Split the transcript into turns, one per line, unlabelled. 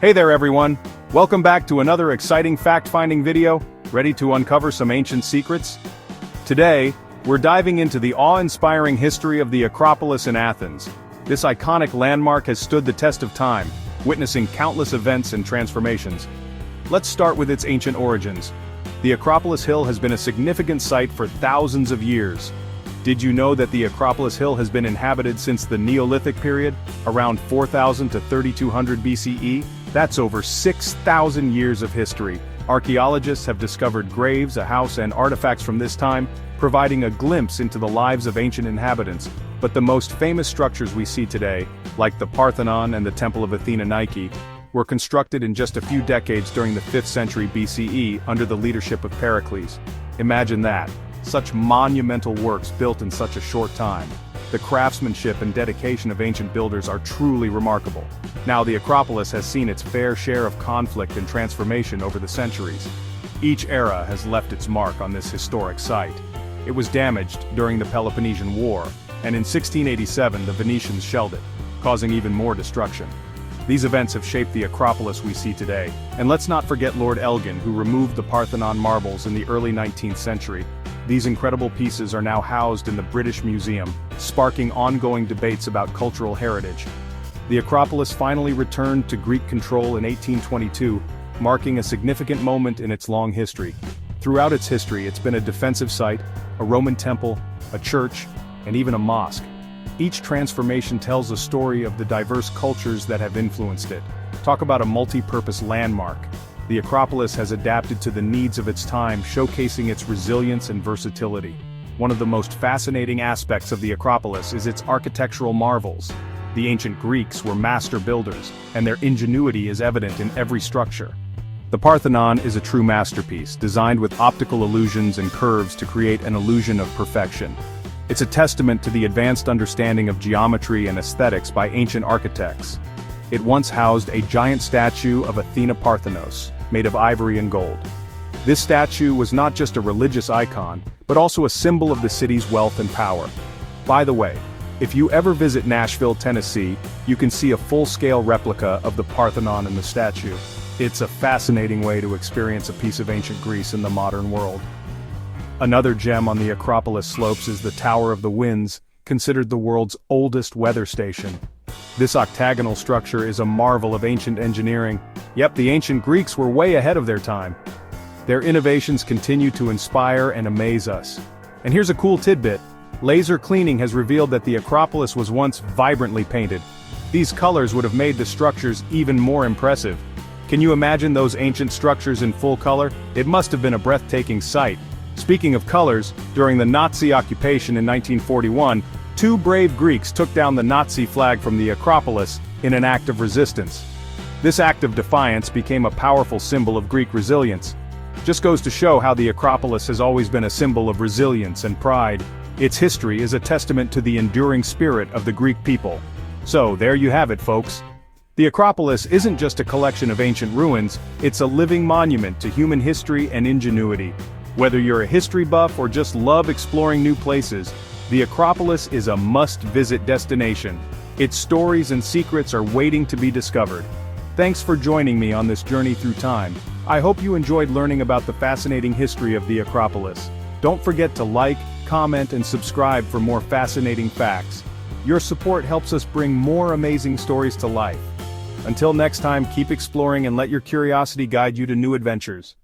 Hey there everyone! Welcome back to another exciting fact-finding video, ready to uncover some ancient secrets? Today, we're diving into the awe-inspiring history of the Acropolis in Athens. This iconic landmark has stood the test of time, witnessing countless events and transformations. Let's start with its ancient origins. The Acropolis Hill has been a significant site for thousands of years. Did you know that the Acropolis Hill has been inhabited since the Neolithic period, around 4000 to 3200 BCE? That's over 6,000 years of history. Archaeologists have discovered graves, a house, and artifacts from this time, providing a glimpse into the lives of ancient inhabitants. But the most famous structures we see today, like the Parthenon and the Temple of Athena Nike, were constructed in just a few decades during the 5th century BCE under the leadership of Pericles. Imagine that, such monumental works built in such a short time. The craftsmanship and dedication of ancient builders are truly remarkable. Now the Acropolis has seen its fair share of conflict and transformation over the centuries. Each era has left its mark on this historic site. It was damaged during the Peloponnesian War, and in 1687 the Venetians shelled it, causing even more destruction. These events have shaped the Acropolis we see today, and let's not forget Lord Elgin, who removed the Parthenon marbles in the early 19th century. These incredible pieces are now housed in the British Museum, sparking ongoing debates about cultural heritage. The Acropolis finally returned to Greek control in 1822, marking a significant moment in its long history. Throughout its history, it's been a defensive site, a Roman temple, a church, and even a mosque. Each transformation tells a story of the diverse cultures that have influenced it. Talk about a multi-purpose landmark. The Acropolis has adapted to the needs of its time, showcasing its resilience and versatility. One of the most fascinating aspects of the Acropolis is its architectural marvels. The ancient Greeks were master builders, and their ingenuity is evident in every structure. The Parthenon is a true masterpiece, designed with optical illusions and curves to create an illusion of perfection. It's a testament to the advanced understanding of geometry and aesthetics by ancient architects. It once housed a giant statue of Athena Parthenos, made of ivory and gold. This statue was not just a religious icon, but also a symbol of the city's wealth and power. By the way, if you ever visit Nashville, Tennessee, you can see a full-scale replica of the Parthenon in the statue. It's a fascinating way to experience a piece of ancient Greece in the modern world. Another gem on the Acropolis slopes is the Tower of the Winds, considered the world's oldest weather station. This octagonal structure is a marvel of ancient engineering. Yep, the ancient Greeks were way ahead of their time. Their innovations continue to inspire and amaze us. And here's a cool tidbit. Laser cleaning has revealed that the Acropolis was once vibrantly painted. These colors would have made the structures even more impressive. Can you imagine those ancient structures in full color? It must have been a breathtaking sight. Speaking of colors, during the Nazi occupation in 1941, two brave Greeks took down the Nazi flag from the Acropolis in an act of resistance. This act of defiance became a powerful symbol of Greek resilience. Just goes to show how the Acropolis has always been a symbol of resilience and pride. Its history is a testament to the enduring spirit of the Greek people. So, there you have it, folks. The Acropolis isn't just a collection of ancient ruins, it's a living monument to human history and ingenuity. Whether you're a history buff or just love exploring new places, the Acropolis is a must-visit destination. Its stories and secrets are waiting to be discovered. Thanks for joining me on this journey through time. I hope you enjoyed learning about the fascinating history of the Acropolis. Don't forget to like, comment, and subscribe for more fascinating facts. Your support helps us bring more amazing stories to life. Until next time, keep exploring and let your curiosity guide you to new adventures.